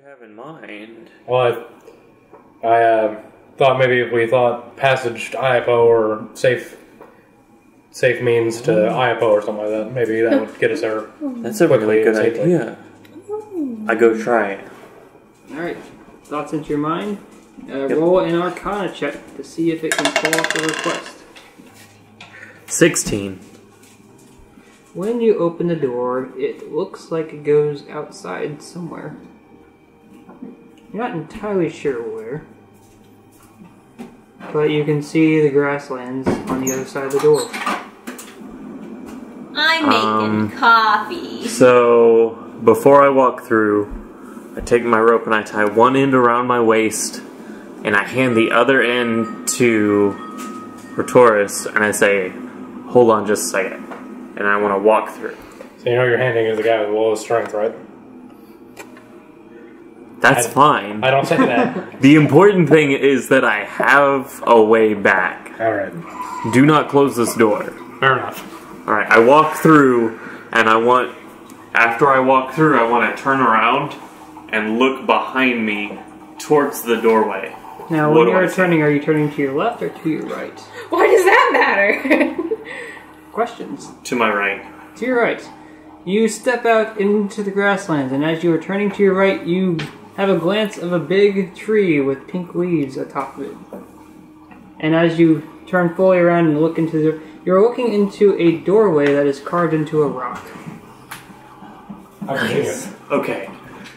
you have in mind? Well, I thought maybe if we thought passage to Iapo or safe means to Iapo or something like that, maybe that would get us there. That's a really good idea. I go try it. Alright, thoughts into your mind. Roll an Arcana check to see if it can pull off the request. 16. When you open the door, it looks like it goes outside somewhere. You're not entirely sure where, but you can see the grasslands on the other side of the door. I'm making coffee. So, before I walk through, I take my rope and I tie one end around my waist, and I hand the other end to Rotoris, and I say, hold on just a second. And I want to walk through. So you know you're handing is the guy with the lowest strength, right? That's fine. I don't say that. The important thing is that I have a way back. Alright. Do not close this door. Fair enough. Alright, I walk through, and after I walk through, I want to turn around and look behind me towards the doorway. Now, when you're turning, are you turning to your left or to your right? Why does that matter? Questions. To my right. To your right. You step out into the grasslands, and as you are turning to your right, you have a glance of a big tree with pink leaves atop of it. And as you turn fully around and look into you're looking into a doorway that is carved into a rock. Nice. Okay,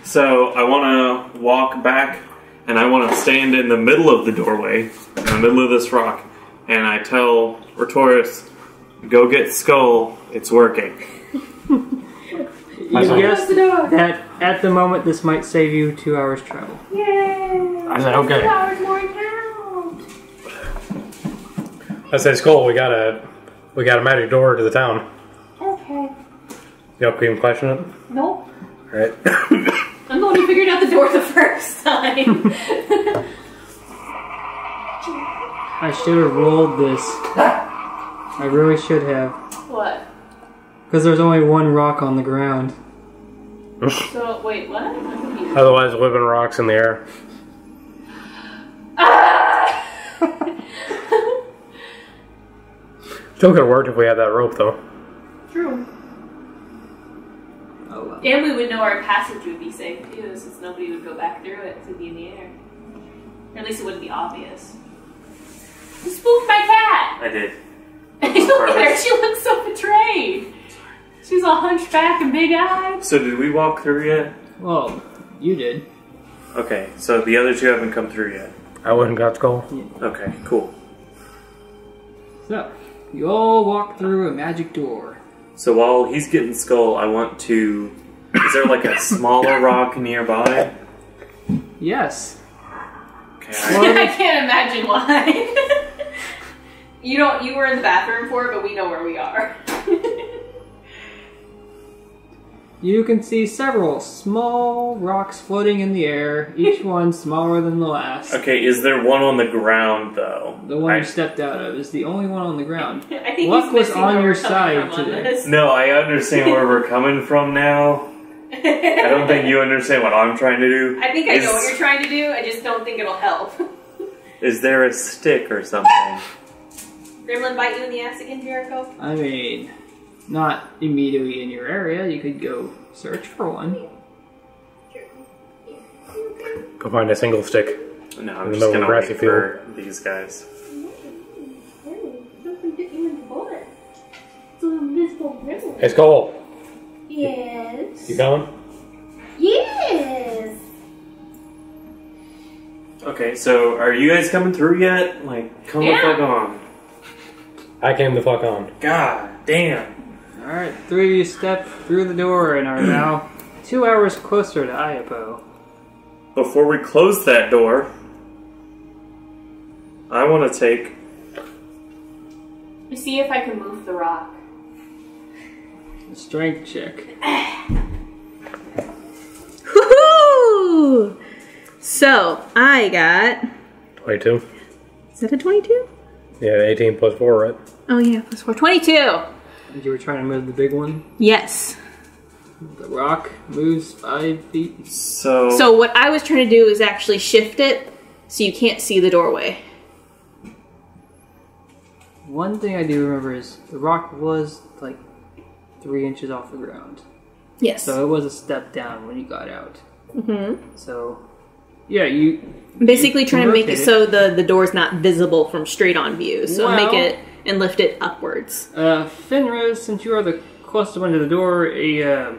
so I want to walk back, and I want to stand in the middle of the doorway, in the middle of this rock, and I tell Rotoris, go get Skull, it's working. You guessed that at the moment this might save you 2 hours travel. Yay! I said, okay. 2 hours more now. I said, Skull, we got a magic door to the town. Okay. You don't even question it? Nope. Right. I'm the one who figured out the door the first time. I should have rolled this. I really should have. What? Because there's only one rock on the ground. So, wait, what? I'm confused. Otherwise, living rocks in the air. Still could have worked if we had that rope, though. True. Oh, well. And we would know our passage would be safe, too, since nobody would go back through it to be in the air. Or at least it wouldn't be obvious. You spooked my cat! I did. Look at her, she looks so betrayed! She's all hunchback and big-eyed. So did we walk through yet? Well, you did. Okay, so the other two haven't come through yet. I wouldn't got Skull. Okay, cool. So, you all walk through a magic door. So while he's getting Skull, I want to... Is there like a smaller rock nearby? Yes. Okay, I can't imagine why. You were in the bathroom for it, but we know where we are. You can see several small rocks floating in the air, each one smaller than the last. Okay, is there one on the ground, though? The one you stepped out of is the only one on the ground. I think Luck he's was missing on where your we're coming side from on today. this. No, I understand where we're coming from now. I don't think you understand what I'm trying to do. I think I know what you're trying to do, I just don't think it'll help. Is there a stick or something? Gremlin bite you in the ass again, Jericho? I mean, not immediately in your area. You could go search for one. Go find a single stick. No, In I'm the just middle of gonna a grassy wait for these guys. Hey, Skull. Yes. You coming? Yes. Okay, so are you guys coming through yet? Like, come the fuck on. I came the fuck on. God damn. Alright, three of you step through the door and are now 2 hours closer to Iapo. Before we close that door, I want to take... Let me see if I can move the rock. A strength check. Woohoo! So, I got... 22. Is that a 22? Yeah, 18 plus 4, right? Oh yeah, plus 4. 22! You were trying to move the big one? Yes. The rock moves 5 feet. So what I was trying to do is actually shift it so you can't see the doorway. One thing I do remember is the rock was like 3 inches off the ground. Yes. So it was a step down when you got out. Mm-hmm. So, yeah, you... Basically trying to make rotate it so the door's not visible from straight on view. So Well- make it and lift it upwards. Finra, since you are the closest one to the door, a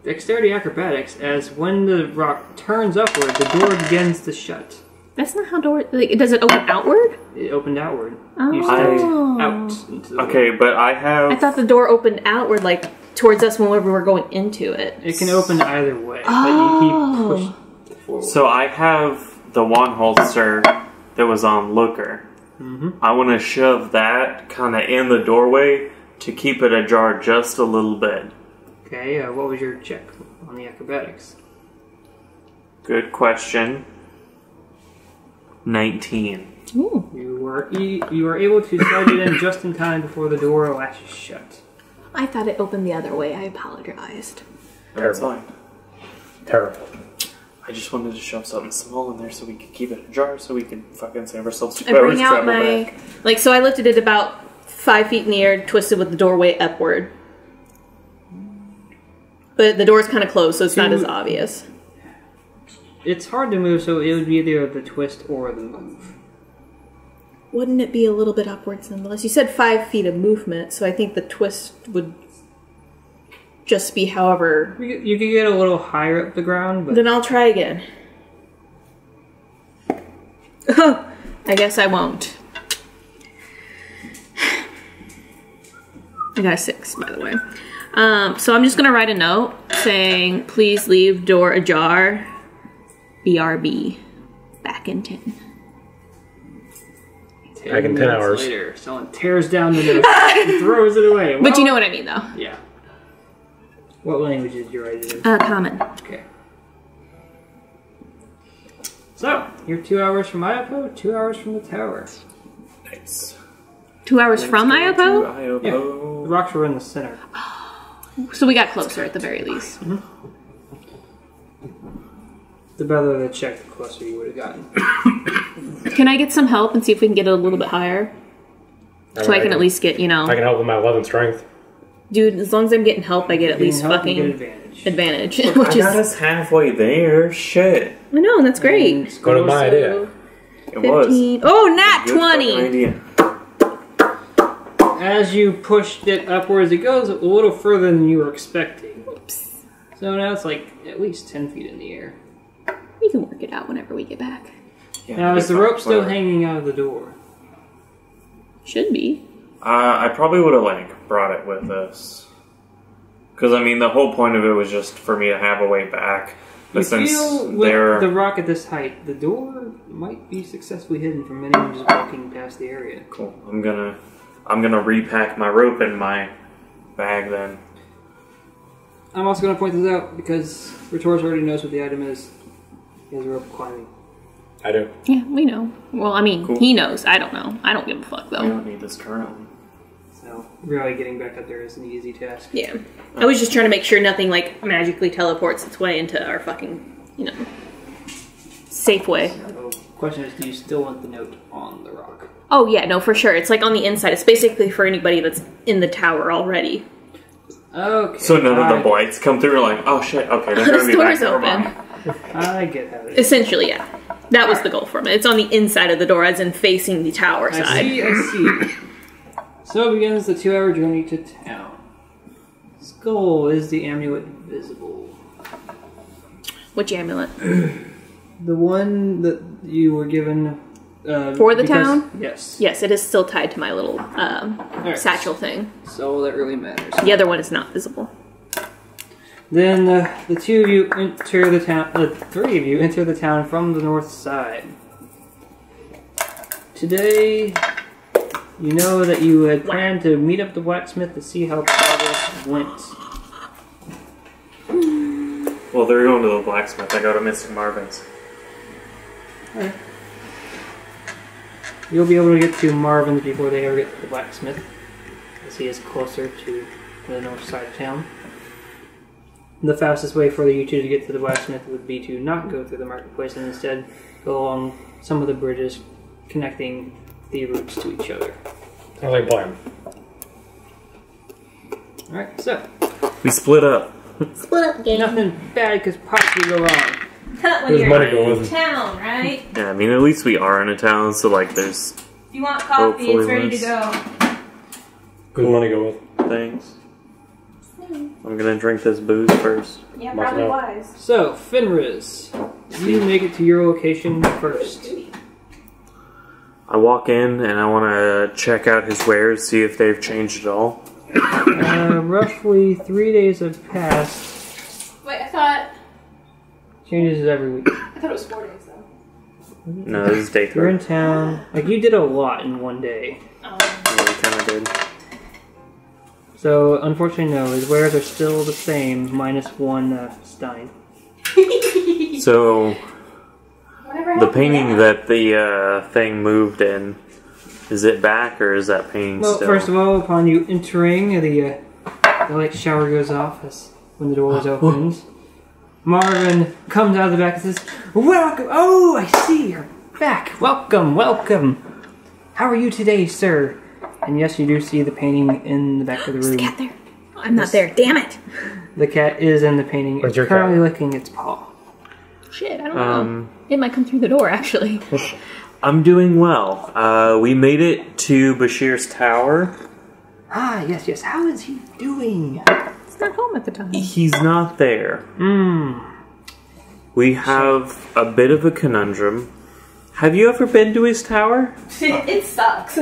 dexterity acrobatics, as when the rock turns upward, the door begins to shut. That's not how door... Like, does it open outward? It opened outward. Oh. You stepped out into the Okay, but I have... I thought the door opened outward, like, towards us whenever we were going into it. It can open either way, Oh. but you keep pushing forward. So I have the one holster that was on Looker. Mm-hmm. I want to shove that kind of in the doorway to keep it ajar just a little bit. Okay, what was your check on the acrobatics? Good question. 19. Ooh. You were able to slide it in just in time before the door latches shut. I thought it opened the other way. I apologized. That's Terrible. fine. Terrible. I just wanted to shove something small in there so we could keep it ajar so we could fucking save ourselves 2 I hours bring out travel my... back. Like, so I lifted it about 5 feet in the air, twisted with the doorway upward. But the door's kind of closed, so it's not as obvious. It's hard to move, so it would be either the twist or the move. Wouldn't it be a little bit upwards nonetheless? You said 5 feet of movement, so I think the twist would just be however... You could get a little higher up the ground, but Then I'll try again. I guess I won't. I got a 6, by the way. So I'm just going to write a note saying, please leave door ajar. BRB. Back in 10. Back in 10 minutes hours. later, someone tears down the note and throws it away. But you know what I mean, though. Yeah. What language did you write it in? Common. Okay. So, you're 2 hours from Iapo, 2 hours from the tower. Nice. 2 hours from Let's go Iapo? to The Iapo. rocks were in the center. So we got closer at the very least. The better the check, the closer you would have gotten. Can I get some help and see if we can get it a little bit higher? So I can at least get, you know... I can help with my 11 strength. Dude, as long as I'm getting help, I get at least Help, you get fucking advantage. advantage. Which I got is... us halfway there. Shit. I know, and that's great. Go to my idea. It was. 15. Oh, nat Good fucking 20! idea. As you pushed it upwards, it goes a little further than you were expecting. Oops. So now it's like at least 10 feet in the air. We can work it out whenever we get back. Yeah, Now, is the fuck, rope still whatever. hanging out of the door? Should be. I probably would have, like, brought it with us. Because, I mean, the whole point of it was just for me to have a way back. But You since feel with they're... the rock at this height, the door might be successfully hidden from anyone just walking past the area. Cool. I'm gonna repack my rope in my bag then. I'm also going to point this out because Retoris already knows what the item is. He has rope climbing. I do. Yeah, we know. Well, I mean, Cool. he knows. I don't know. I don't give a fuck, We though. don't need this currently. So, really getting back up there is an easy task. Yeah. I was just trying to make sure nothing, like, magically teleports its way into our fucking, you know, safe way. So, question is, do you still want the note on the rock? Oh, yeah, no, for sure. It's, like, on the inside. It's basically for anybody that's in the tower already. Okay. So none of the I- blights come through like, oh shit, okay, they're The gonna be back. door's Never open. mind. I get how it is. Essentially, yeah. That was the goal for me. It's on the inside of the door, as in facing the tower I side. see. So begins the 2-hour journey to town. Skull, is the amulet visible? Which amulet? The one that you were given... For the town? Yes. Yes, it is still tied to my little Alright. satchel thing. So that really matters. The other one is not visible. Then the two of you enter the town. The three of you enter the town from the north side. Today, you know that you had planned to meet up the blacksmith to see how progress went. Well, they're going to the blacksmith. I go to Missing Marvin's. Okay. You'll be able to get to Marvin's before they ever get to the blacksmith, as he is closer to the north side of town. the fastest way for you two to get to the blacksmith would be to not go through the marketplace and instead go along some of the bridges connecting the routes to each other. Sounds like a plan. Alright, so We split up. Split up game. nothing bad could possibly go wrong. Cut when There's you're money going in with it. town, right? Yeah, I mean, at least we are in a town, so like, there's If you want coffee, Hopefully it's ready to less. go. Good money to go with. things. I'm gonna drink this booze first. Yeah, Must probably know. wise. So, Fenris, you make it to your location first. I walk in and I want to check out his wares, see if they've changed at all. Roughly 3 days have passed. Wait, I thought Changes every week. it was 4 days though. No, this is day You're 3. in town. Like, you did a lot in one day. Yeah, we kind of did. So, unfortunately, no. His wares are still the same, minus one stein. So, Whatever the happened painting to that the thing moved in, is it back or is that painting Well, still? first of all, upon you entering, the light shower goes off as when the door is opens. Marvin comes out of the back and says, "Welcome! Oh, I see you're back. Welcome, welcome. How are you today, sir?" And yes, you do see the painting in the back of the Is the room. cat there? I'm not there. Damn it! The cat is in the painting. Where's It's your currently cat? licking its paw. Shit, I don't know. It might come through the door, actually. I'm doing well. We made it to Bashir's tower. Ah, yes, yes. How is he doing? It's not home at the time. He's not there. Hmm. We have a bit of a conundrum. Have you ever been to his tower? it sucks.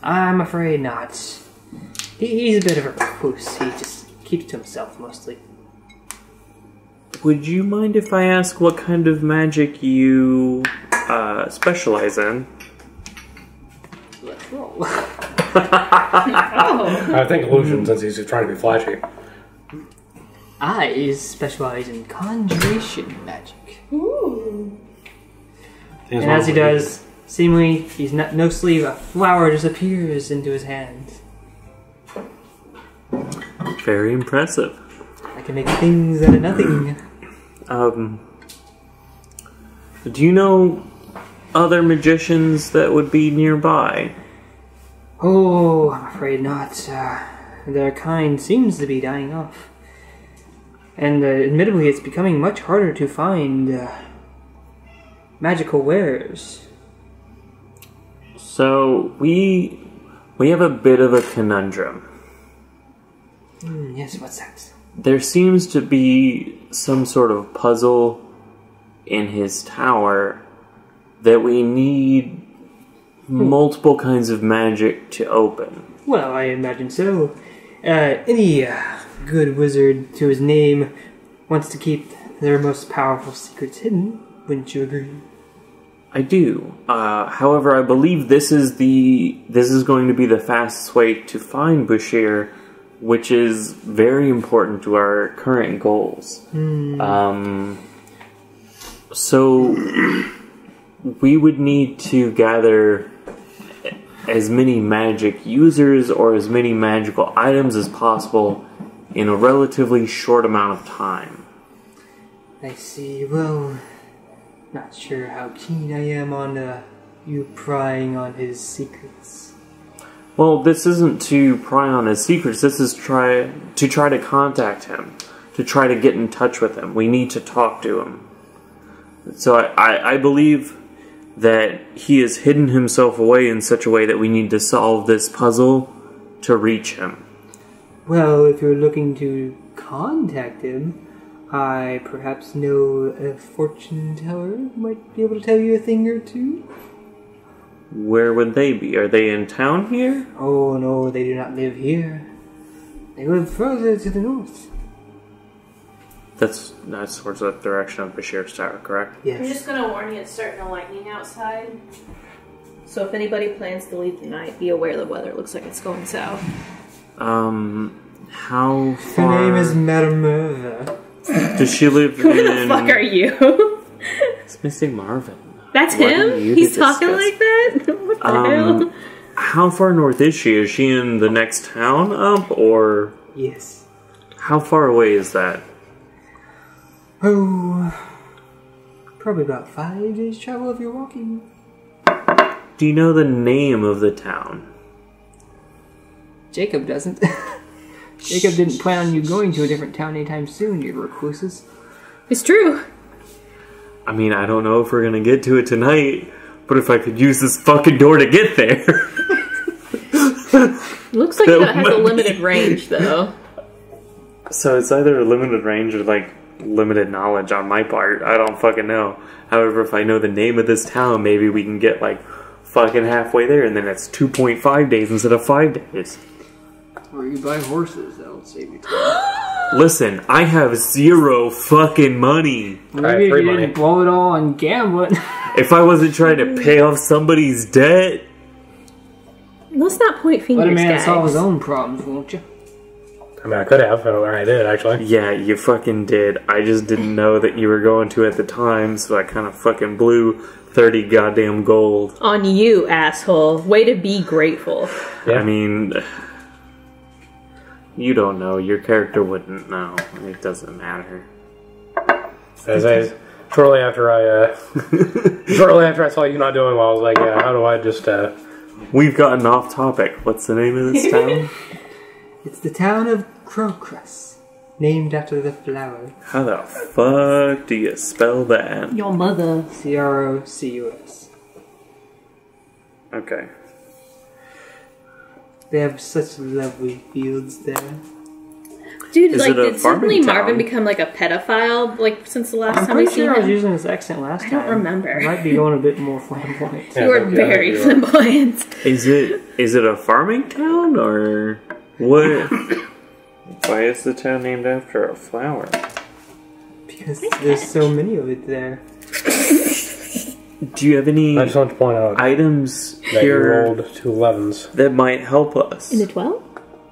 I'm afraid not. He's a bit of a recluse. He just keeps to himself mostly. Would you mind if I ask what kind of magic you specialize in? Let's roll. Oh. I think illusion, since he's just trying to be flashy. I specialize in conjuration magic. Ooh. He's And as he not- does, seemingly, he's not no sleeve, a flower just appears into his hand. Very impressive. I can make things out of nothing. Do you know other magicians that would be nearby? Oh, I'm afraid not. Their kind seems to be dying off. And admittedly, it's becoming much harder to find magical wares. So we have a bit of a conundrum. Yes, what's that? There seems to be some sort of puzzle in his tower that we need multiple kinds of magic to open. Well, I imagine so. Any good wizard to his name wants to keep their most powerful secrets hidden, wouldn't you agree? I do. However, I believe this is going to be the fastest way to find Bashir, which is very important to our current goals. So we would need to gather as many magic users or as many magical items as possible in a relatively short amount of time. I see. Well, not sure how keen I am on you prying on his secrets. Well, this isn't to pry on his secrets. This is try to contact him, to try to get in touch with him. We need to talk to him. So I believe that he has hidden himself away in such a way that we need to solve this puzzle to reach him. Well, if you're looking to contact him, I perhaps know a fortune teller who might be able to tell you a thing or two. Where would they be? Are they in town here? Oh no, they do not live here. They live further to the north. That's towards the direction of Bashir's tower, correct? I'm Yes. just gonna warn you, it's starting to lightning outside. So if anybody plans to leave tonight, be aware the weather looks like it's going south. How Her far... name is Madame Merva. Does she live Who the in... fuck are you? It's Missing Marvin. That's What him? are you He's to talking discuss? like that? What the hell? How far north is she? Is she in the next town up, or Yes. How far away is that? Oh, probably about 5 days travel if you're walking. Do you know the name of the town? Jacob doesn't. Jacob didn't plan on you going to a different town anytime soon, you recluses. It's true. I mean, I don't know if we're gonna get to it tonight, but if I could use this fucking door to get there. Looks like That it has a might limited be- range, though. So it's either a limited range or like limited knowledge on my part. I don't fucking know. However, if I know the name of this town, maybe we can get like fucking halfway there, and then it's 2.5 days instead of 5 days. Or you buy horses, that'll save you time. Listen, I have 0 fucking money. Maybe if free you money. didn't blow it all on gambling. If I wasn't trying to pay off somebody's debt, Let's not point fingers, Let a man guys. solve his own problems, won't you? I mean, I could have, or I did actually. yeah, you fucking did. I just didn't know that you were going to at the time, so I kind of fucking blew 30 goddamn gold. On you, asshole. Way to be grateful. Yeah. I mean, you don't know. Your character wouldn't know. It doesn't matter. Shortly after I saw you not doing well, I was like, yeah, how do I just We've gotten off topic. What's the name of this town? It's the town of Crocus, named after the flower. How the fuck do you spell that? Your mother. Crocus. Okay. They have such lovely fields there. Dude, Is like, it a did suddenly farming Marvin town? become like a pedophile, like, since the last I'm time we pretty seen sure I was him? using this accent last time. I don't remember. I might be going a bit more flamboyant. Yeah, You are I think very you are. flamboyant. Is it a farming town or what? Why is the town named after a flower? Because there's so many of it there. Do you have any I just want to point out items that you here rolled 2 11s. that might help us? In the 12?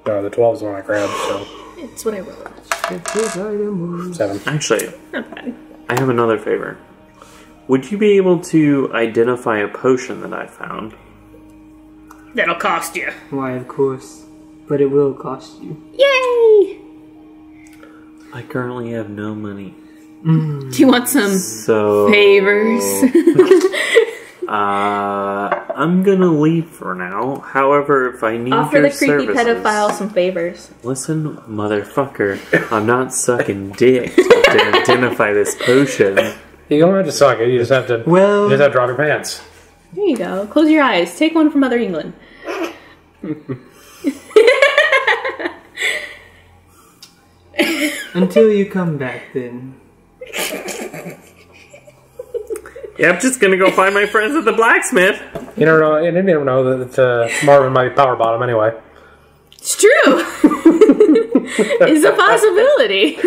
No, the 12 is the one I grabbed, so It's what I rolled. Get this item. 7. Actually, Not bad. I have another favor. Would you be able to identify a potion that I found? That'll cost you. Why, of course. But it will cost you. Yay! I currently have no money. Do you want some So favors? I'm gonna leave for now. However, if I need Offer your the creepy services, pedophile some favors. listen, motherfucker, I'm not sucking dick to identify this potion. You don't have to suck it, you just have to Well, drop your pants. There you go. Close your eyes. Take one from Mother England. until you come back then. Yeah, I'm just gonna go find my friends at the blacksmith. You don't know, you didn't even know that Marvin might be power bottom anyway. It's true. It's a possibility.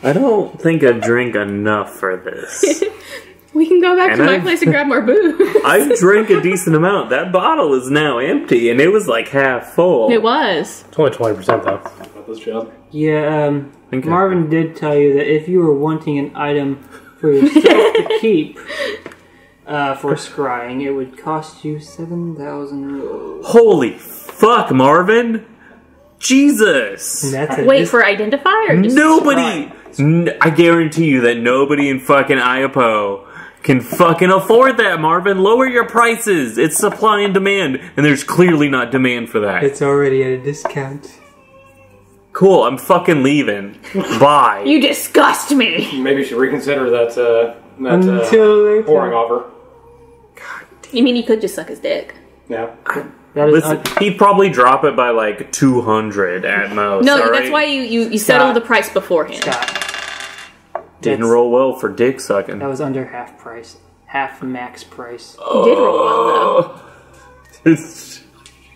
I don't think I drink enough for this. We can go back And to my I've- place and grab more booze. I drank a decent amount. That bottle is now empty, and it was like half full. It was. It's only 20% though. About this job. Yeah, Okay. Marvin did tell you that if you were wanting an item for yourself to keep for scrying, it would cost you 7,000 rolls. Holy fuck, Marvin! Jesus! And that's a Wait, for identifier or just Nobody! I guarantee you that nobody in fucking Iapo can fucking afford that, Marvin. Lower your prices. It's supply and demand, and there's clearly not demand for that. It's already at a discount. Cool, I'm fucking leaving. Bye. You disgust me. Maybe you should reconsider that Until later. pouring offer. You mean you could just suck his dick? Yeah. That is Listen, he'd probably drop it by like 200 at most. No, all that's right? why you settle the price beforehand. Scott. Didn't That's- roll well for dick sucking. That was under half price. Half max price. He did roll well though.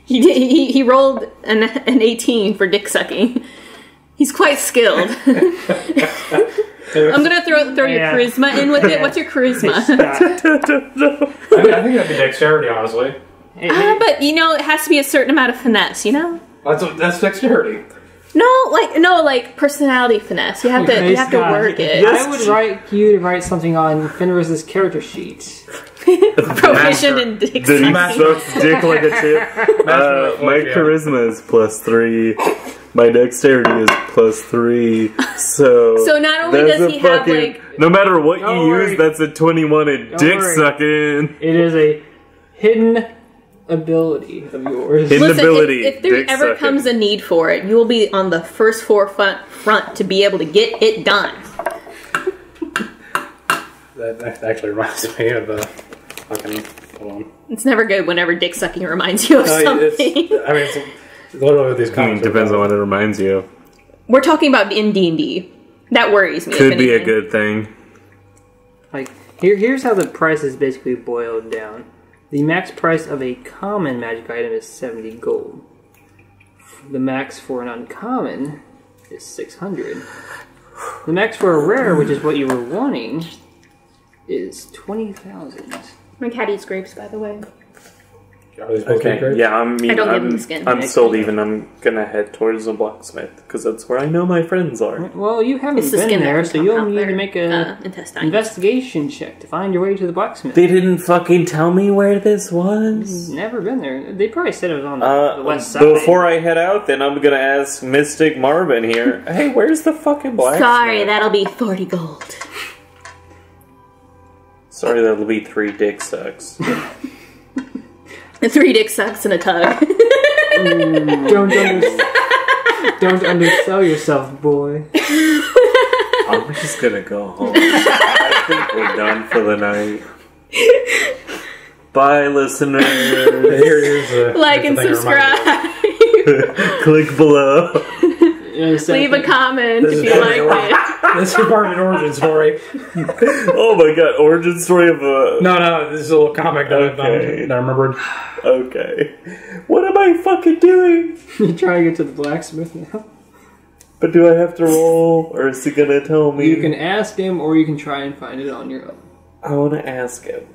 He did. He rolled an 18 for dick sucking. He's quite skilled. I'm gonna throw your Yeah. charisma in with it. What's your charisma? I think that'd be dexterity, honestly. But you know, it has to be a certain amount of finesse. You know. That's dexterity. No, like personality finesse. You have to work it. I would like you to write something on Fenris's character sheet. Proficient in dick Then he sucking. sucks dick like a chip. My charisma is +3. My dexterity is +3, so... So not only that's does a he have, fucking- like... No matter what Don't you worry. use, that's a 21 and Don't dick worry. sucking. It is a hidden ability of yours. Hidden Listen, ability, if there dick ever sucking. comes a need for it, you will be on the first front to be able to get it done. That actually reminds me of the fucking. Hold on. It's never good whenever dick sucking reminds you of something. It's literally what these I mean, comics are depends on about. what it reminds you of. We're talking about in D&D. That worries me. Could if be a anything. good thing. Like here's how the price is basically boiled down. The max price of a common magic item is 70 gold. The max for an uncommon is 600. The max for a rare, which is what you were wanting, is 20,000. My cat eats grapes, by the way. Are they supposed to be Okay, great? yeah, I don't give him the skin. I'm still leaving. I'm gonna head towards the blacksmith, because that's where I know my friends are. Well, you haven't It's the been skin there, that so can you'll come out need to there. make a Intestine. investigation check to find your way to the blacksmith. They didn't fucking tell me where this was. Never been there. They probably said it was on the west side. Before I head out, then I'm gonna ask Mystic Marvin here. Hey, where's the fucking blacksmith? Sorry, that'll be 40 gold. Sorry, that'll be 3 dick sucks. 3 dick sucks and a tug. Don't undersell yourself, boy. I'm just gonna go home. I think we're done for the night. Bye, listeners. Here's Like and here's the thing that reminds subscribe. Click below. Leave a comment if you like it. me. This is part of an origin story. Oh my god, origin story of a... No, this is a little comic that I found Okay. that I remembered. Okay. What am I fucking doing? You try to get to the blacksmith now. But do I have to roll, or is he gonna tell me? You can ask him, or you can try and find it on your own. I wanna ask him.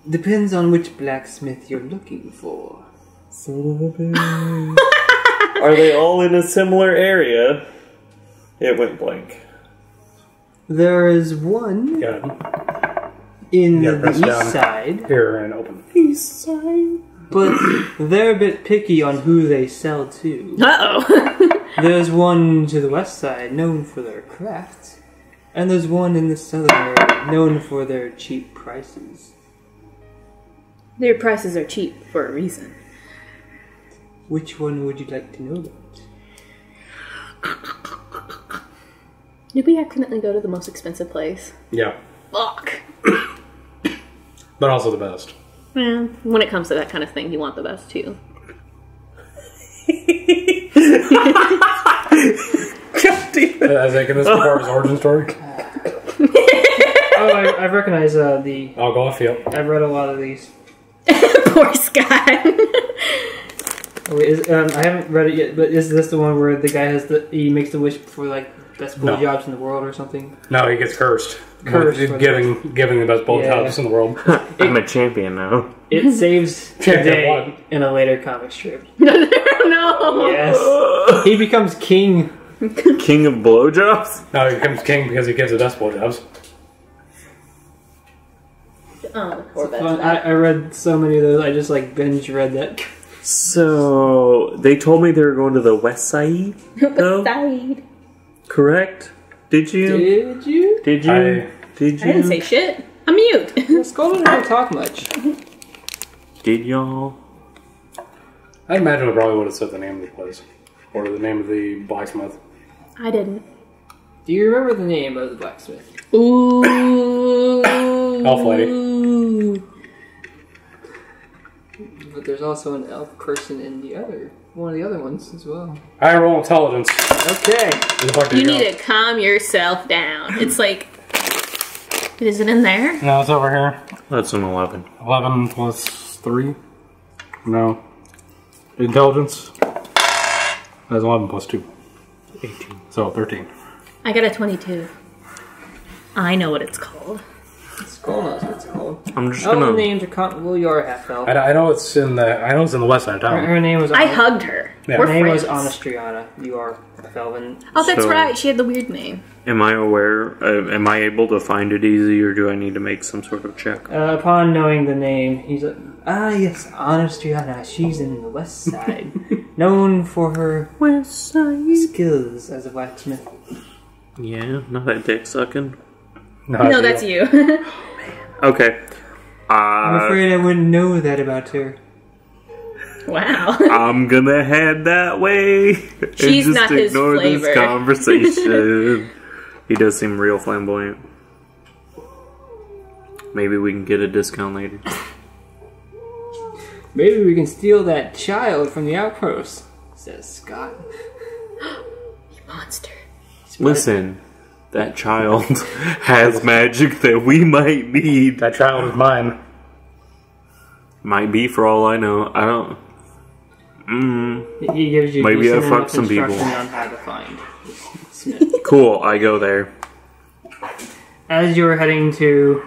Depends on which blacksmith you're looking for. Son of a bitch. Are they all in a similar area? It went blank. There is one Got in Yeah, the press east down. side, here and open. East side. but they're a bit picky on who they sell to. Uh-oh. There's one to the west side, known for their crafts, and there's one in the southern area, known for their cheap prices. Their prices are cheap for a reason. Which one would you like to know about? Did we accidentally go to the most expensive place? Yeah, Fuck. but also the best. Well, when it comes to that kind of thing, you want the best too. I think in this part of his origin story. Oh, I recognize the... I'll go off. Yep. I've read a lot of these. Poor Scott. Oh, wait, I haven't read it yet, but is this the one where the guy he makes the wish for like best No. blowjobs in the world or something? No, he gets cursed. Cursed With for giving the best blowjobs in the world. I'm a champion now. It saves Champion today what? in a later comic strip. No. Yes, he becomes king. King of blowjobs? No, he becomes king because he gives the best blowjobs. Oh, poor Fun. best. I read so many of those. I just like binge read that. So, they told me they were going to the west side, though? Side. Correct? Did you? Did you? Did you? I- Did you? I didn't say shit. I'm mute. Skull didn't really talk much. Did y'all? I imagine we probably would have said the name of the place. Or the name of the blacksmith. I didn't. Do you remember the name of the blacksmith? Ooh. Elf lady. But there's also an elf person in one of the other ones as well. I roll intelligence. Okay. Where the fuck did You it go? need to calm yourself down. It's like, is it in there? No, it's over here. That's an 11. 11 plus 3? No. Intelligence? That's 11 plus 2. 18. So 13. I got a 22. I know what it's called. Skull knows what it's called. I'm just Oh, the gonna... names are well, you're a half elf. I know it's in the west side of town. Her name was. I hugged her. Yeah. We're Her name was friends. Anastriana. You are Felvin. Oh, that's So- right. She had the weird name. Am I aware? Am I able to find it easy, or do I need to make some sort of check? Upon knowing the name, he's like, yes, Anastriana. She's in the west side. known for her West Side. skills as a blacksmith. Yeah, not that dick sucking. No, that's you. Okay. I'm afraid I wouldn't know that about her. Wow. I'm gonna head that way. And She's just not his ignore flavor. this conversation. He does seem real flamboyant. Maybe we can get a discount later. Maybe we can steal that child from the outpost, says Scott. Monster. Listen, that child has magic that we might need. That child is mine. Might be for all I know. I don't. He gives you Maybe decent I fucked enough some people. instruction on how to find Smith. Cool, I go there. As you are heading to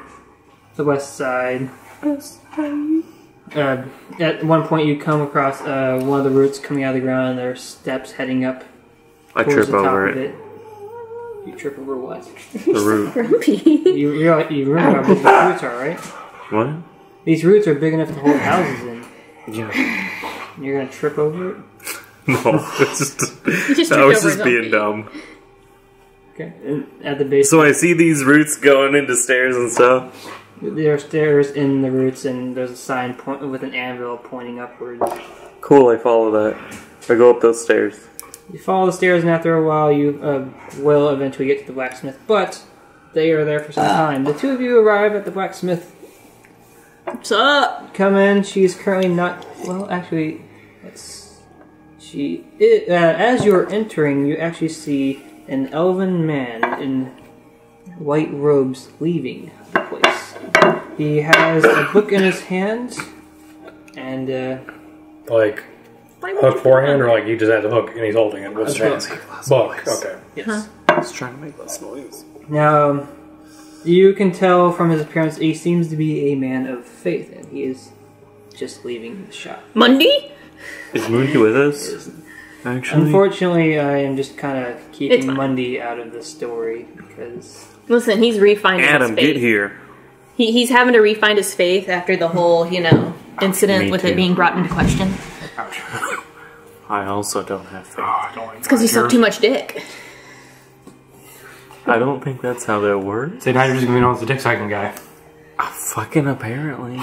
the west side, at one point you come across one of the roots coming out of the ground, and there are steps heading up I towards trip the top over of it. it. You trip over what? The root. Grumpy. You remember how big these roots are, right? What? These roots are big enough to hold houses in. Yeah. And you're gonna trip over it? No, it's just, just I tripped was over just his own being feet. dumb. Okay. And at the base, So I see these roots going into stairs and stuff. there are stairs in the roots, and there's a sign with an anvil pointing upwards. Cool, I follow that. I go up those stairs. You follow the stairs, and after a while, you will eventually get to the blacksmith. But they are there for some time. The two of you arrive at the blacksmith. What's up? Come in. She's currently not. Well, actually, as you're entering, you actually see an elven man in white robes leaving the place. He has a book in his hand, and Like, hook forehand, or like he just has a hook and he's holding it with his book. hands? Book, okay. yes. I was trying to make less noise. Now, you can tell from his appearance he seems to be a man of faith, and he is just leaving the shop. Mundy? Is Moody with us? Actually? Unfortunately, I am just kind of It's keeping fine. Mundy out of the story because Listen, he's refinding Adam, his faith. get here. He's having to refind his faith after the whole, incident Me with too. it being brought into question. I also don't have faith. It's because he sucked too much dick. I don't think that's how that works. So now you're just gonna be known as the dick sucking guy. Fucking apparently.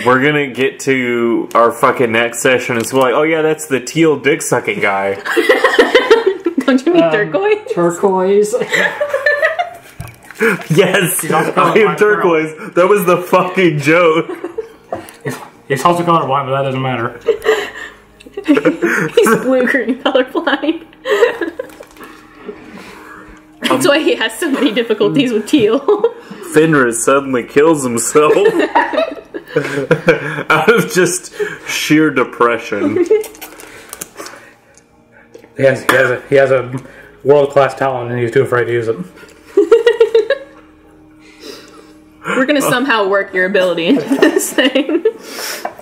We're gonna get to our fucking next session and we're like, oh yeah, that's the teal dick sucking guy. Don't you mean turquoise? turquoise. Yes, also I calling am my turquoise. That was the fucking joke. He's also colorblind, but that doesn't matter. He's blue-green colorblind. That's why he has so many difficulties with teal. Fenris suddenly kills himself out of just sheer depression. He has a world-class talent and he's too afraid to use it. We're gonna somehow work your ability into this thing.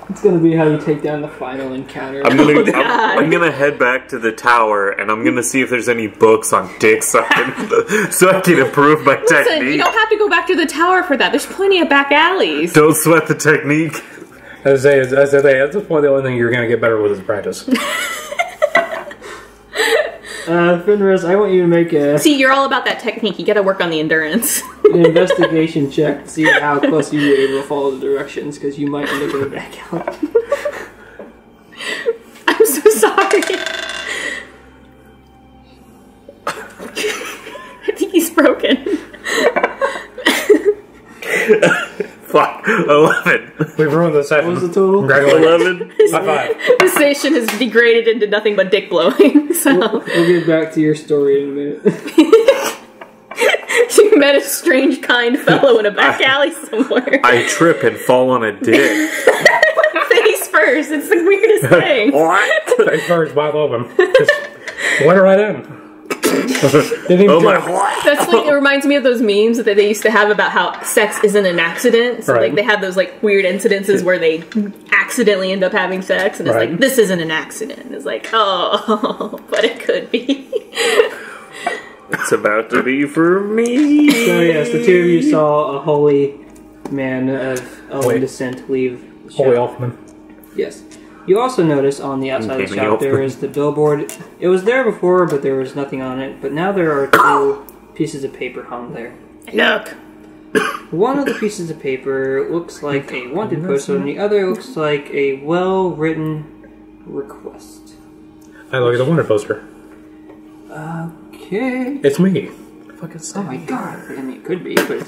It's gonna be how you take down the final encounter. I'm gonna, God. I'm gonna head back to the tower and I'm gonna see if there's any books on dick sucking so I can improve my Listen, you technique. don't have to go back to the tower for that. There's plenty of back alleys. Don't sweat the technique. As I say, at this point, the only thing you're gonna get better with is practice. Fenris, I want you to make See, you're all about that technique. You gotta work on the endurance. an investigation check to see how close you were able to follow the directions, because you might end up in a back alley. I'm so sorry. I think he's broken. Fuck. 11. We've ruined the session. What was the total? Congratulations. 11. High five. The station has degraded into nothing but dick blowing. So We'll get back to your story in a minute. you met a strange, kind fellow in a back alley somewhere. I trip and fall on a dick. Face first. It's the weirdest thing. What? Face first, wide open. Just went right in. Didn't even Oh my try. what? That's like, it reminds me of those memes that they used to have about how sex isn't an accident. So Right. like they have those like weird incidences where they accidentally end up having sex, and it's Right. like, this isn't an accident. It's like, oh, but it could be. It's about to be for me. So yes, the two of you saw a holy man of elven Wait. descent leave the Holy shop. Elfman. Yes. You also notice on the outside of the shop there is the billboard. It was there before, but there was nothing on it. But now there are 2 pieces of paper hung there. Look. One of the pieces of paper looks like a wanted poster, and the other looks like a well-written request. I look at the wanted poster. Okay. It's me. Oh my god. I mean, it could be, but...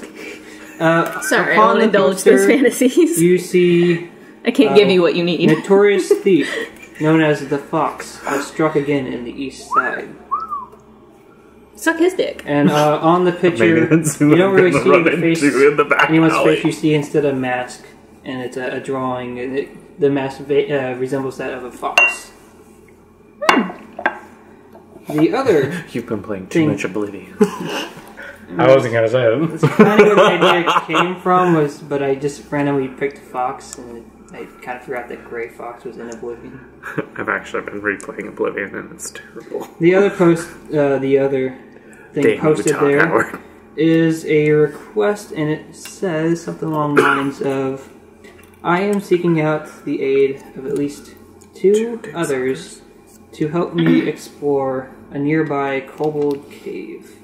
Sorry, I upon don't the indulge poster, those fantasies. You see... I can't give you what you need. Notorious thief, known as the Fox, was struck again in the east side. Suck his dick. And on the picture, you don't really see the face, anyone's face. You see instead a mask, and it's a drawing. And the mask resembles that of a fox. The other You've been playing too much Oblivion. I wasn't going to say it. That's kind of where the idea came from, but I just randomly picked Fox, and I kind of forgot that Gray Fox was in Oblivion. I've actually been replaying Oblivion, and it's terrible. The other thing posted there is a request, and it says something along the lines of, I am seeking out the aid of at least 2 others to help me explore a nearby kobold cave.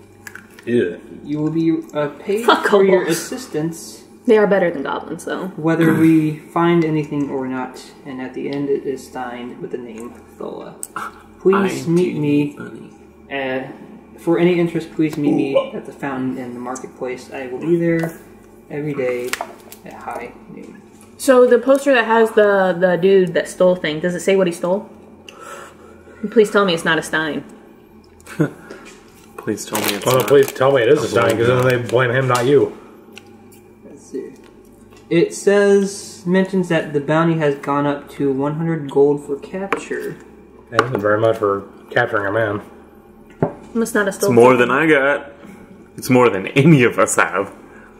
Yeah. You will be paid Fuck for your kobolds. assistance, They are better than goblins, though. whether we find anything or not, and at the end it is signed with the name Thola. Please meet me. For any interest, please meet me at the fountain in the marketplace. I will be there every day at high noon. So the poster that has the dude that stole thing, does it say what he stole? Please tell me it's not a Stein. Please tell me it's Well, not. please tell me it is a Stein, because then they blame him, not you. Let's see. It mentions that the bounty has gone up to 100 gold for capture. That isn't very much for capturing a man. Must not have It's stole more than I got. It's more than any of us have.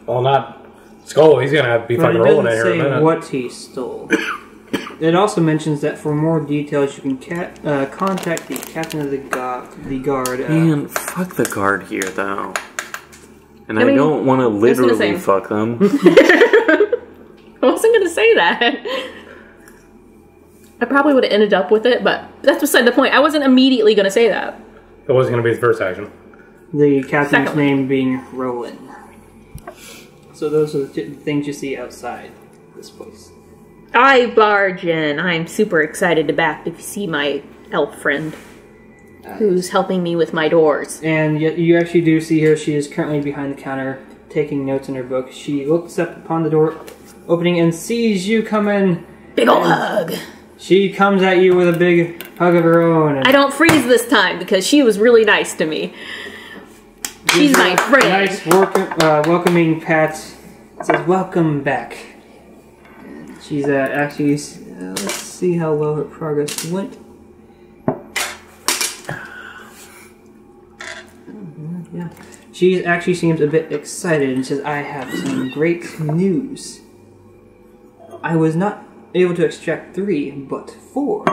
Well, not Skull. He's going to be But fucking it rolling in doesn't here in a say minute. what he stole. It also mentions that for more details, you can contact the captain of the guard. Man, fuck the guard here, though. And I mean, don't want to was gonna literally say- fuck them. I wasn't going to say that. I probably would have ended up with it, but that's beside the point. I wasn't immediately going to say that. It wasn't going to be his first action. The captain's Secondly. name being Roland. So those are the things you see outside this place. I barge in. I'm super excited to see my elf friend, who's helping me with my doors. And yet you actually do see her. She is currently behind the counter, taking notes in her book. She looks up upon the door opening and sees you come in. Big ol' hug. She comes at you with a big hug of her own. And I don't freeze this time because she was really nice to me. She's gives my you friend. a nice welcoming pat. It says, "Welcome back." And she's actually... let's see how well her progress went. Yeah. She actually seems a bit excited and says, I have some great news. I was not able to extract 3, but 4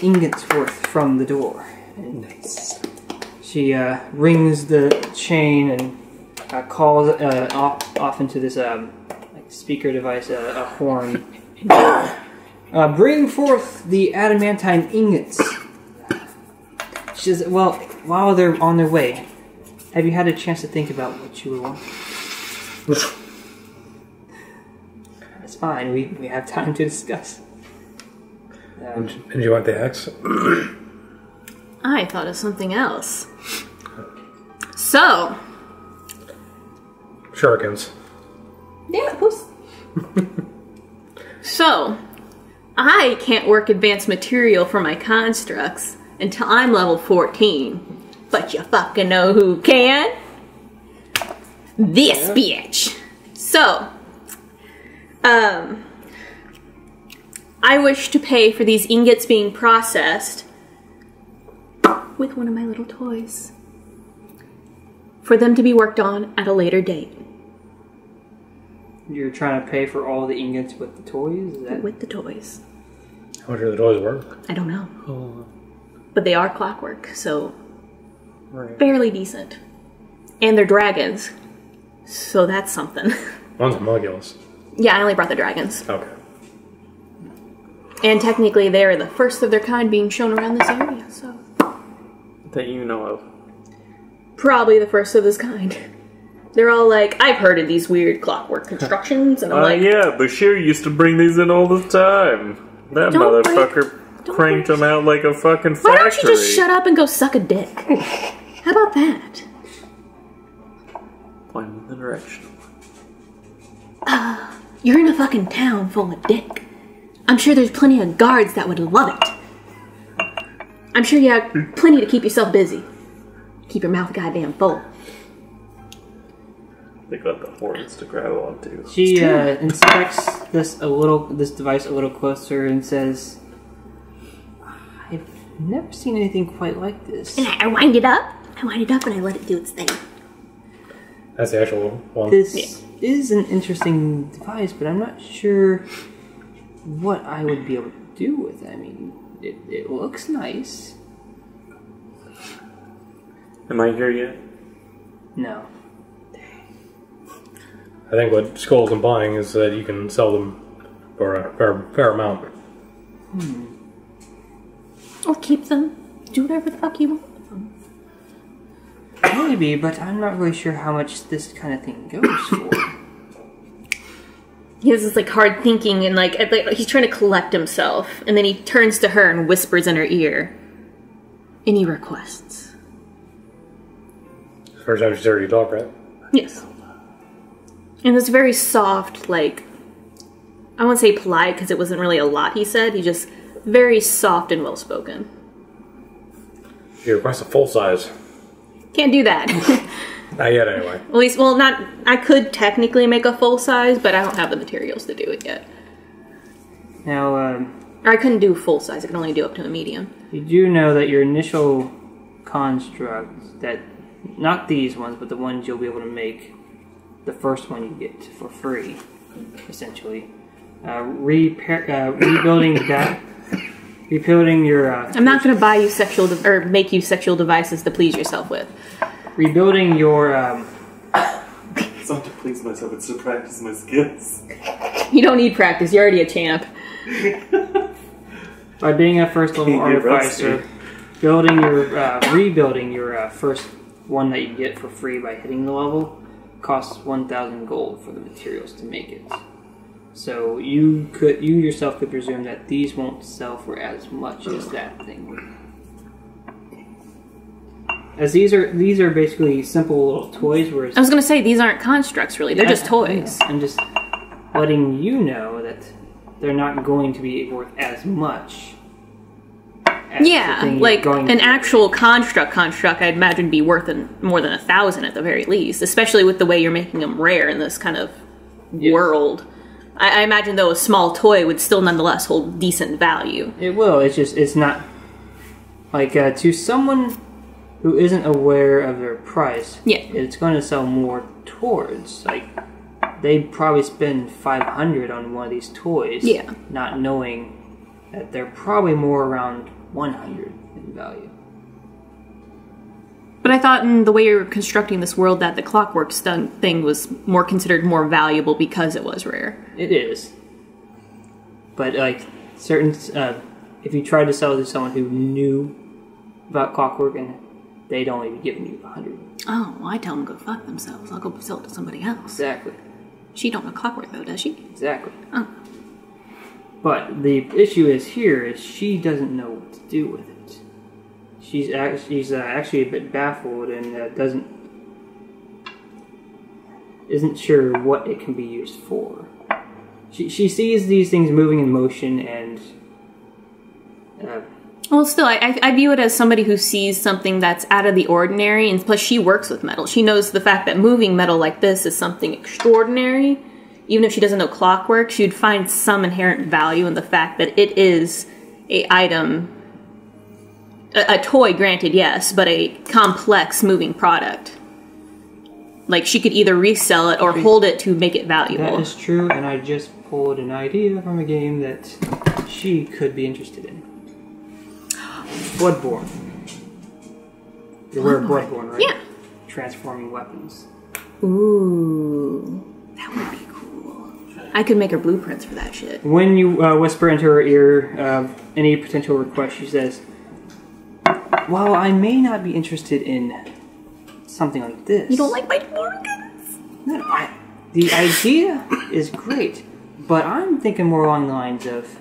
ingots worth from the door. Nice. She rings the chain and calls off into this like speaker device, a horn. Bring forth the adamantine ingots. She says, well, while they're on their way, have you had a chance to think about what you want? That's fine, we have time to discuss. And you want the X? I thought of something else. So, Shurikens. damn it, Puss. So, I can't work advanced material for my constructs until I'm level 14. But you fucking know who can? This bitch. So, I wish to pay for these ingots being processed with one of my little toys. For them to be worked on at a later date. You're trying to pay for all the ingots with the toys? Is that... With the toys. How much do the toys work? I don't know. But they are clockwork, so Right. fairly decent. And they're dragons. So that's something. One's homunculus. Yeah, I only brought the dragons. Okay. And technically, they are the first of their kind being shown around this area, so. That you know of. Probably the first of this kind. They're all like, I've heard of these weird clockwork constructions, and I'm like, yeah, Bashir used to bring these in all the time. That Don't motherfucker don't cranked them out like a fucking factory. why don't you just shut up and go suck a dick? How about that? Point in the direction. You're in a fucking town full of dick. I'm sure there's plenty of guards that would love it. I'm sure you have plenty to keep yourself busy. Keep your mouth goddamn full. They got the horns to grab onto. She inspects this device a little closer and says, "I've never seen anything quite like this. And I wind it up. And I let it do its thing. That's the actual one. This is an interesting device, but I'm not sure what I would be able to do with it. I mean, it looks nice. Am I here yet? No. I think what Skull's implying is that you can sell them for a fair amount. Or keep them. Do whatever the fuck you want with them. Maybe, but I'm not really sure how much this kind of thing goes for. He has this like hard thinking and like he's trying to collect himself, and then he turns to her and whispers in her ear, "Any requests?" First time she's heard you talk, right? Yes. And it's very soft, like, I won't say polite because it wasn't really a lot he said. He just very soft and well spoken. You request a full size. Can't do that. Not yet, anyway. At least, well, not. I could technically make a full size, but I don't have the materials to do it yet. Now, Or I couldn't do full size. I can only do up to a medium. you do know that your initial constructs, that not these ones, but the ones you'll be able to make, the first one you get for free, essentially. Rebuilding that. Rebuilding your. I'm not going to buy you or make you sexual devices to please yourself with. Rebuilding your. It's not to please myself, it's to practice my skills. You don't need practice. You're already a champ. By being a first level Can't get artificer, rebuilding your first one that you get for free by hitting the level costs 1,000 gold for the materials to make it. So you yourself could presume that these won't sell for as much as that thing would. As these are basically simple little toys, whereas I was going to say, these aren't constructs, really. They're just toys. I'm just letting you know that they're not going to be worth as much. As the Yeah, thing you're like going an for. actual construct, I'd imagine be worth more than 1,000 at the very least, especially with the way you're making them rare in this kind of world. I imagine, though, a small toy would still nonetheless hold decent value. It will. It's not like to someone who isn't aware of their price. Yeah. It's going to sell more towards like they'd probably spend 500 on one of these toys. Yeah. Not knowing that they're probably more around 100 in value. But I thought in the way you're constructing this world that the clockwork thing was considered more valuable because it was rare. It is. But like certain, if you tried to sell it to someone who knew about clockwork, and they'd only be giving you 100. Oh, well, I tell them to go fuck themselves. I'll go sell it to somebody else. Exactly. She don't know clockwork, though, does she? Exactly. Oh. But the issue is she doesn't know what to do with it. She's actually a bit baffled and isn't sure what it can be used for. She sees these things moving in motion and. Well, still, I view it as somebody who sees something that's out of the ordinary, and plus she works with metal. She knows the fact that moving metal like this is something extraordinary. Even if she doesn't know clockwork, she'd find some inherent value in the fact that it is a item, a toy, granted, yes, but a complex moving product. Like, she could either resell it or hold it to make it valuable. That is true, and I just pulled an idea from a game that she could be interested in. Bloodborne. You're aware of Bloodborne, right? Yeah. Transforming weapons. Ooh, that would be cool. I could make her blueprints for that shit. When you whisper into her ear any potential request, she says, "While I may not be interested in something like this, You don't like my organs? no, the idea is great, but I'm thinking more along the lines of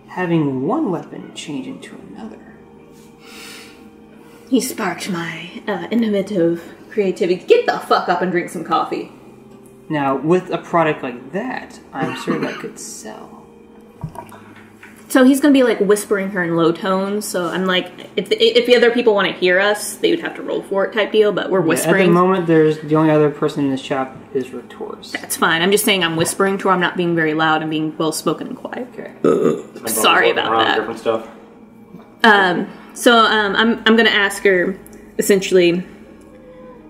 having one weapon change into another." He sparked my innovative creativity. Get the fuck up and drink some coffee. Now, with a product like that, I'm sure that could sell. So he's gonna be like whispering her in low tones. So I'm like, if the other people want to hear us, they would have to roll for it type deal. But we're At whispering. the moment, there's the only other person in the shop is Rotoris. That's fine. I'm just saying I'm whispering to her. I'm not being very loud. I'm being well spoken and quiet. Okay. Sorry about that. Different stuff. So I'm gonna ask her essentially,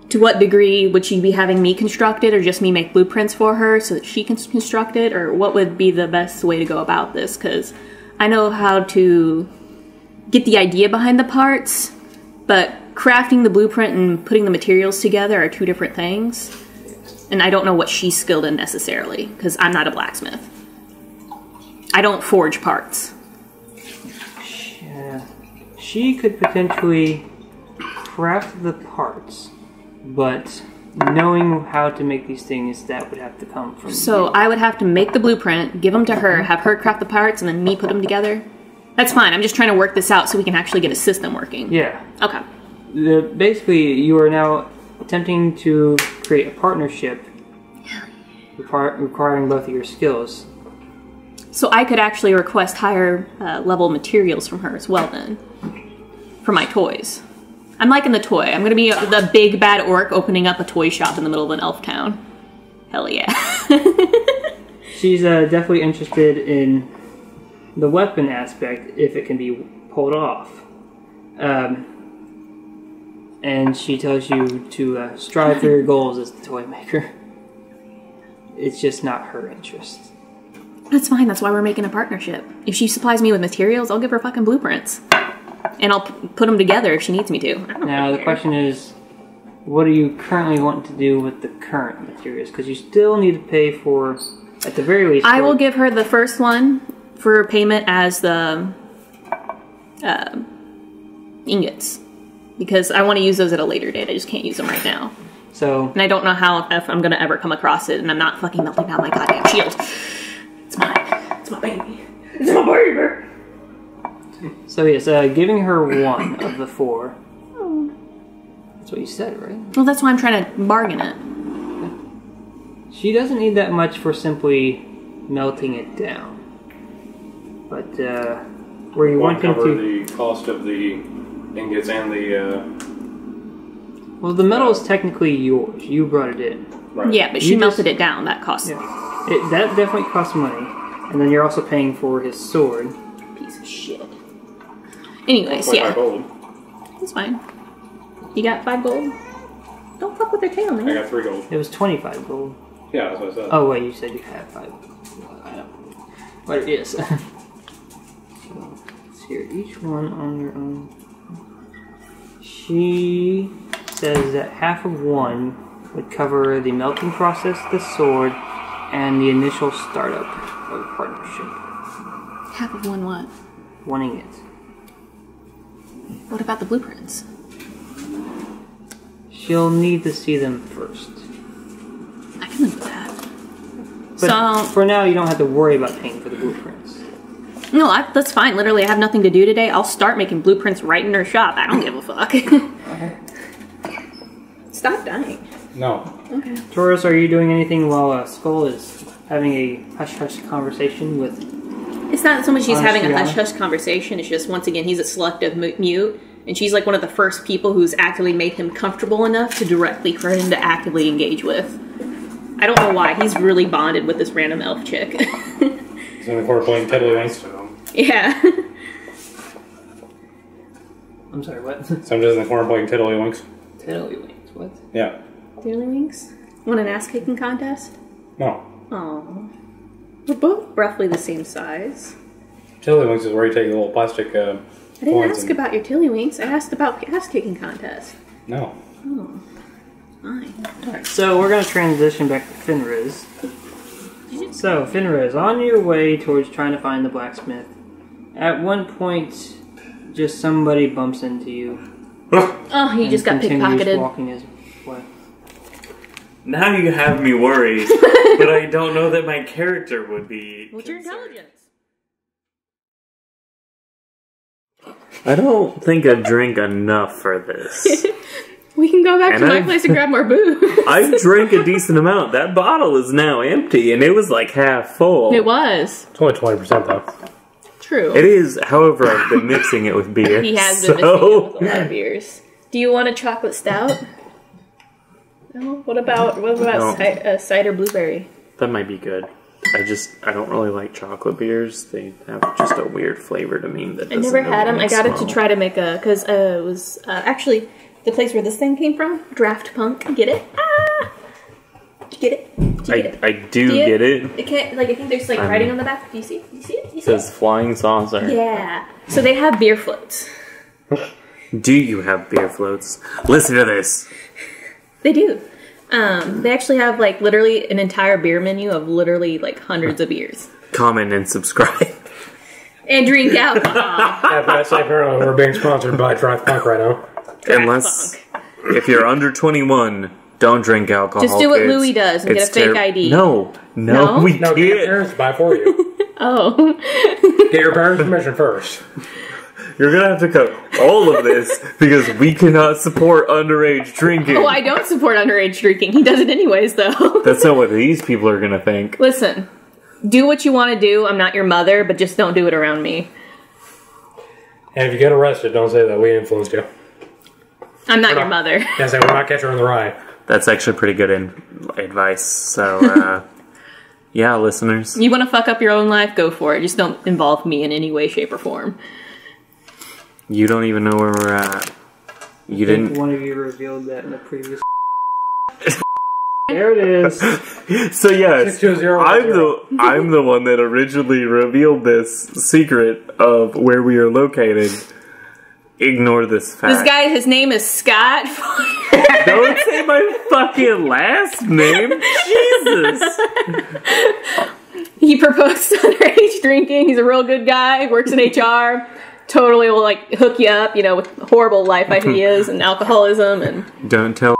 to what degree would she be having me construct it, or just me make blueprints for her so that she can construct it, or what would be the best way to go about this? Because I know how to get the idea behind the parts, but crafting the blueprint and putting the materials together are two different things. And I don't know what she's skilled in necessarily, because I'm not a blacksmith. I don't forge parts. Yeah. She could potentially craft the parts, but knowing how to make these things, that would have to come from So you. I would have to make the blueprint, give them to her, have her craft the parts, and then me put them together? That's fine. I'm just trying to work this out so we can actually get a system working. Yeah. Okay. Basically, you are now attempting to create a partnership requiring both of your skills. So I could actually request higher level materials from her as well then. For my toys. I'm liking the toy. I'm gonna be the big bad orc opening up a toy shop in the middle of an elf town. Hell yeah. She's definitely interested in the weapon aspect if it can be pulled off. And she tells you to strive for your goals as the toy maker. It's just not her interest. That's fine. That's why we're making a partnership. If she supplies me with materials, I'll give her fucking blueprints. And I'll put them together if she needs me to. Now the question is, what do you currently want to do with the current materials? Because you still need to pay for, at the very least... I will give her the first one for payment as the ingots. Because I want to use those at a later date. I just can't use them right now. So... And I don't know if I'm going to ever come across it, and I'm not fucking melting down my goddamn shield. It's mine. It's my baby. It's my baby! So yes, giving her one of the four. That's what you said, right? Well, that's why I'm trying to bargain it. She doesn't need that much for simply melting it down. But were you Won't wanting cover to? the cost of the ingots and the. Well, the metal is technically yours. You brought it in. Right. Yeah, but she You melted just- it down. That costs Yeah. That definitely costs money. And then you're also paying for his sword. a piece of shit. Anyways, Like yeah. my gold. That's fine. You got 5 gold? Don't fuck with her tail, I man. got 3 gold. It was 25 gold. Yeah, that's what I said. Oh wait, you said you had 5. I don't know what it is. So, let's hear each one on your own. She says that half of one would cover the melting process, the sword, and the initial startup of the partnership. Half of one what? Wanting it. What about the blueprints? She'll need to see them first. I can live with that. But So, for now, you don't have to worry about paying for the blueprints. no, that's fine. Literally, I have nothing to do today. I'll start making blueprints right in her shop. I don't give a fuck. Stop dying. No. Okay. Taurus, are you doing anything while Skull is having a hush-hush conversation with... It's not so much he's having a Honestly, hush-hush conversation. It's just, once again, he's a selective mute. And she's like one of the first people who's actively made him comfortable enough to directly for him to actively engage with. I don't know why. He's really bonded with this random elf chick. He's in the corner playing Tiddlywinks. Yeah. I'm sorry, what? So I'm just in the corner playing Tiddlywinks. Tiddlywinks, what? Yeah. Tiddlywinks? Want an ass-kicking contest? No. Oh. We're both roughly the same size. Tiddlywinks is where you take the little plastic. I didn't ask about your tiddlywinks. I asked about ass-kicking contest. No. Oh. Fine. Alright, so we're going to transition back to Fenris. So, Finrez, on your way towards trying to find the blacksmith, at one point, just somebody bumps into you. Oh, he just got continues pickpocketed. walking his way. Now you have me worried, but I don't know that my character would be. What's your concerned. intelligence? I don't think I drink enough for this. We can go back And to my I've- place and grab more booze. I drank a decent amount. That bottle is now empty, and it was like half full. It was. It's only 20% though. True. It is, however, I've been mixing it with beer. He has been mixing it with a lot of beers. Do you want a chocolate stout? No. What about No. cider blueberry? That might be good. I don't really like chocolate beers. They have just a weird flavor to me. That I never had them. I got it to try to make a, because it was actually the place where this thing came from. Draft Punk. Get it? Ah! Did you get it? Did you get it? I do Do you? get it. It can't, like, I think there's like writing on the back. Do you see it? Do you see it? Do you It see it? says flying saucer. Yeah. So they have beer floats. Do you have beer floats? Listen to this. They do. They actually have like literally an entire beer menu of literally like hundreds of beers. Comment and subscribe. And drink alcohol. Yeah, but I say apparently we're being sponsored by Draft Punk right now. Unless, if you're under 21, don't drink alcohol. Just do what kids. Louis does and get It's a fake terri- ID. No, No? we No, get your can't. parents to buy for you. Oh. Get your parents' permission first. You're gonna have to cut all of this because we cannot support underage drinking. Oh, I don't support underage drinking. He does it anyways, though. That's not what these people are gonna think. Listen, do what you want to do. I'm not your mother, but just don't do it around me. And if you get arrested, don't say that we influenced you. I'm not your mother. Yeah, say we're not catching her in the rye. That's actually pretty good advice. So, yeah, listeners. You want to fuck up your own life? Go for it. Just don't involve me in any way, shape, or form. You don't even know where we're at. You I think didn't. one of you revealed that in the previous. There it is. So yes, 62010. I'm the one that originally revealed this secret of where we are located. Ignore this fact. This guy, his name is Scott. Don't say my fucking last name. Jesus. He proposed to underage drinking. He's a real good guy. Works in HR. Totally will like hook you up, you know, with the horrible life he is and alcoholism, and Don't tell.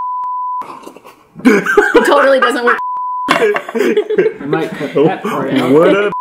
it totally doesn't work. I might cut that part out. What up?